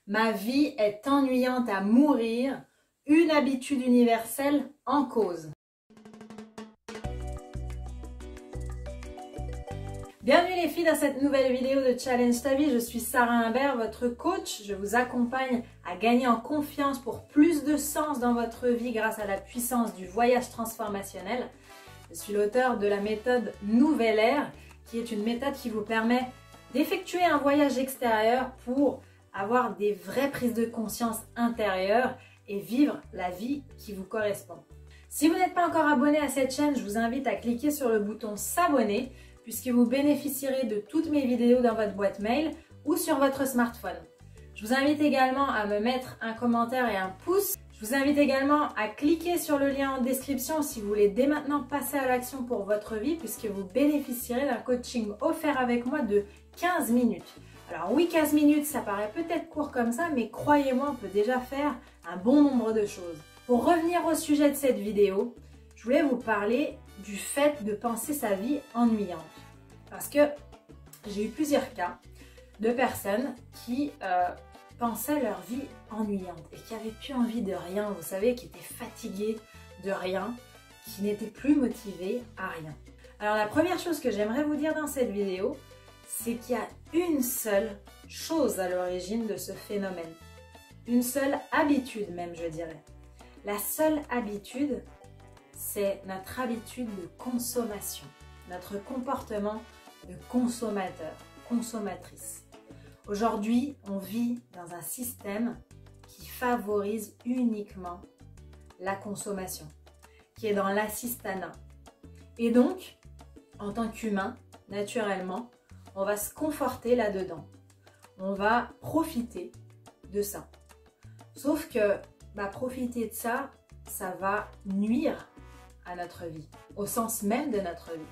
Ma vie est ennuyante à mourir, une habitude universelle en cause. Bienvenue les filles dans cette nouvelle vidéo de Challenge ta vie. Je suis Sarah Imbert, votre coach. Je vous accompagne à gagner en confiance pour plus de sens dans votre vie grâce à la puissance du voyage transformationnel. Je suis l'auteur de la méthode Nouvelle Ère, qui est une méthode qui vous permet d'effectuer un voyage extérieur pour avoir des vraies prises de conscience intérieures et vivre la vie qui vous correspond. Si vous n'êtes pas encore abonné à cette chaîne, je vous invite à cliquer sur le bouton s'abonner puisque vous bénéficierez de toutes mes vidéos dans votre boîte mail ou sur votre smartphone. Je vous invite également à me mettre un commentaire et un pouce. Je vous invite également à cliquer sur le lien en description si vous voulez dès maintenant passer à l'action pour votre vie puisque vous bénéficierez d'un coaching offert avec moi de 15 minutes. Alors oui, 15 minutes, ça paraît peut-être court comme ça, mais croyez-moi, on peut déjà faire un bon nombre de choses. Pour revenir au sujet de cette vidéo, je voulais vous parler du fait de penser sa vie ennuyante. Parce que j'ai eu plusieurs cas de personnes qui pensaient leur vie ennuyante et qui n'avaient plus envie de rien, vous savez, qui étaient fatiguées de rien, qui n'étaient plus motivées à rien. Alors la première chose que j'aimerais vous dire dans cette vidéo, c'est qu'il y a une seule chose à l'origine de ce phénomène. Une seule habitude même, je dirais. La seule habitude, c'est notre habitude de consommation. Notre comportement de consommateur, consommatrice. Aujourd'hui, on vit dans un système qui favorise uniquement la consommation, qui est dans l'assistanat. Et donc, en tant qu'humain, naturellement, on va se conforter là-dedans. On va profiter de ça. Sauf que profiter de ça, ça va nuire à notre vie, au sens même de notre vie.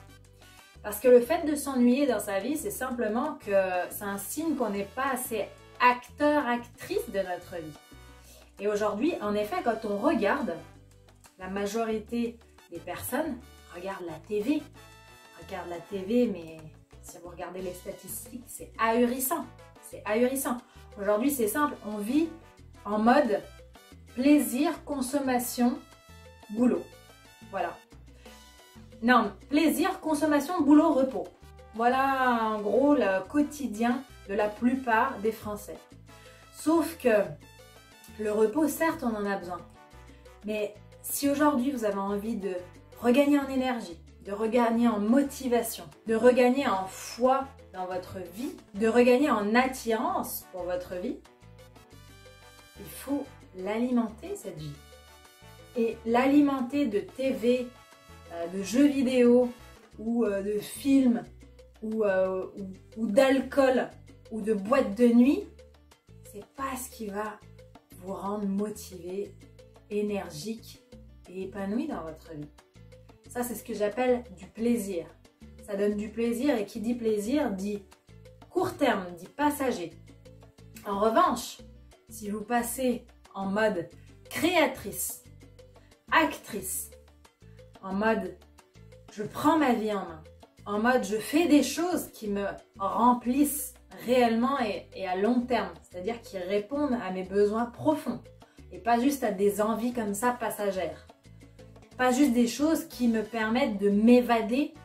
Parce que le fait de s'ennuyer dans sa vie, c'est simplement que c'est un signe qu'on n'est pas assez acteur, actrice de notre vie. Et aujourd'hui, en effet, quand on regarde, la majorité des personnes regardent la TV. Regardent la TV, mais si vous regardez les statistiques, c'est ahurissant. C'est ahurissant. Aujourd'hui, c'est simple, on vit en mode plaisir, consommation, boulot. Voilà. Non, plaisir, consommation, boulot, repos. Voilà en gros le quotidien de la plupart des Français. Sauf que le repos, certes, on en a besoin. Mais si aujourd'hui vous avez envie de regagner en énergie, de regagner en motivation, de regagner en foi dans votre vie, de regagner en attirance pour votre vie, il faut l'alimenter cette vie. Et l'alimenter de TV, de jeux vidéo ou de films ou d'alcool ou de boîte de nuit, c'est pas ce qui va vous rendre motivé, énergique et épanoui dans votre vie. Ça, c'est ce que j'appelle du plaisir. Ça donne du plaisir et qui dit plaisir dit court terme, dit passager. En revanche, si vous passez en mode créatrice, actrice, en mode je prends ma vie en main, en mode je fais des choses qui me remplissent réellement et à long terme, c'est-à-dire qui répondent à mes besoins profonds et pas juste à des envies comme ça passagères. Pas juste des choses qui me permettent de m'évader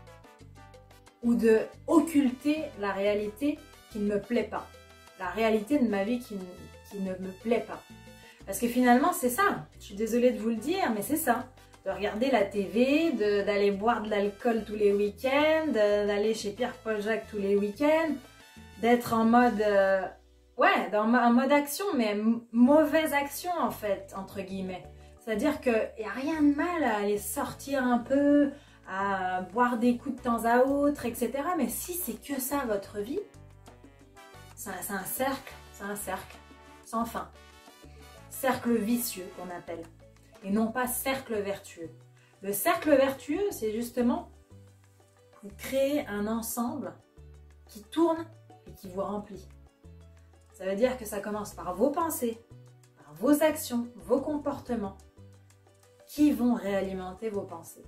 ou de occulter la réalité qui ne me plaît pas. La réalité de ma vie qui ne me plaît pas. Parce que finalement, c'est ça. Je suis désolée de vous le dire, mais c'est ça. De regarder la TV, d'aller boire de l'alcool tous les week-ends, d'aller chez Pierre-Paul Jacques tous les week-ends, d'être en mode... en mode action, mais mauvaise action en fait, entre guillemets. C'est-à-dire qu'il n'y a rien de mal à aller sortir un peu, à boire des coups de temps à autre, etc. Mais si c'est que ça votre vie, c'est un cercle sans fin. Cercle vicieux qu'on appelle, et non pas cercle vertueux. Le cercle vertueux, c'est justement vous créez un ensemble qui tourne et qui vous remplit. Ça veut dire que ça commence par vos pensées, par vos actions, vos comportements, qui vont réalimenter vos pensées.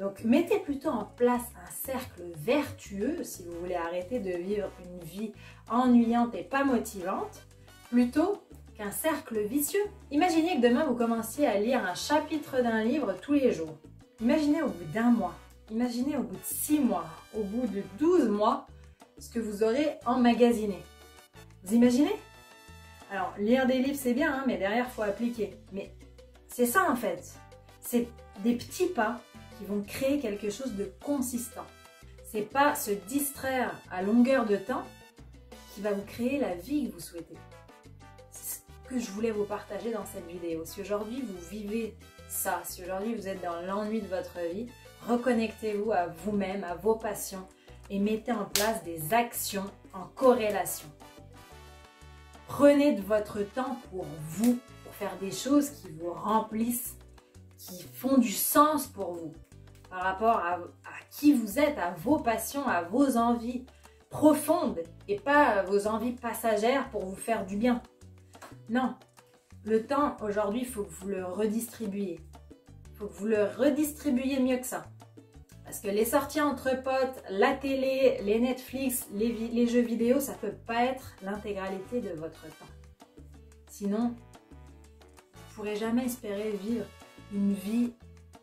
Donc mettez plutôt en place un cercle vertueux si vous voulez arrêter de vivre une vie ennuyante et pas motivante. plutôt qu'un cercle vicieux. Imaginez que demain vous commenciez à lire un chapitre d'un livre tous les jours. Imaginez au bout d'un mois, imaginez au bout de 6 mois, au bout de 12 mois, ce que vous aurez emmagasiné. Vous imaginez? Alors, lire des livres c'est bien, hein, mais derrière il faut appliquer. Mais c'est ça en fait, c'est des petits pas qui vont créer quelque chose de consistant. C'est pas se distraire à longueur de temps qui va vous créer la vie que vous souhaitez. C'est ce que je voulais vous partager dans cette vidéo. Si aujourd'hui vous vivez ça, si aujourd'hui vous êtes dans l'ennui de votre vie, reconnectez-vous à vous-même, à vos passions et mettez en place des actions en corrélation. Prenez de votre temps pour vous, pour faire des choses qui vous remplissent, qui font du sens pour vous, par rapport à qui vous êtes, à vos passions, à vos envies profondes et pas vos envies passagères pour vous faire du bien. Non, le temps aujourd'hui, il faut que vous le redistribuiez. Il faut que vous le redistribuiez mieux que ça. Parce que les sorties entre potes, la télé, les Netflix, les jeux vidéo, ça ne peut pas être l'intégralité de votre temps. Sinon, vous ne pourrez jamais espérer vivre une vie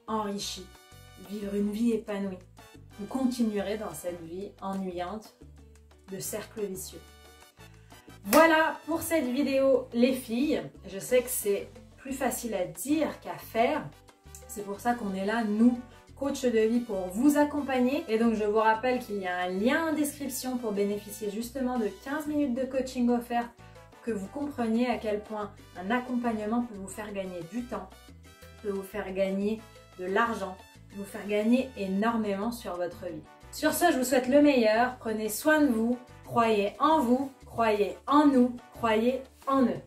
enrichie, vivre une vie épanouie. Vous continuerez dans cette vie ennuyante de cercle vicieux. Voilà pour cette vidéo les filles. Je sais que c'est plus facile à dire qu'à faire. C'est pour ça qu'on est là, nous, coach de vie, pour vous accompagner. Et donc je vous rappelle qu'il y a un lien en description pour bénéficier justement de 15 minutes de coaching offert, pour que vous compreniez à quel point un accompagnement peut vous faire gagner du temps, peut vous faire gagner de l'argent, peut vous faire gagner énormément sur votre vie. Sur ce, je vous souhaite le meilleur. Prenez soin de vous, croyez en nous, croyez en eux.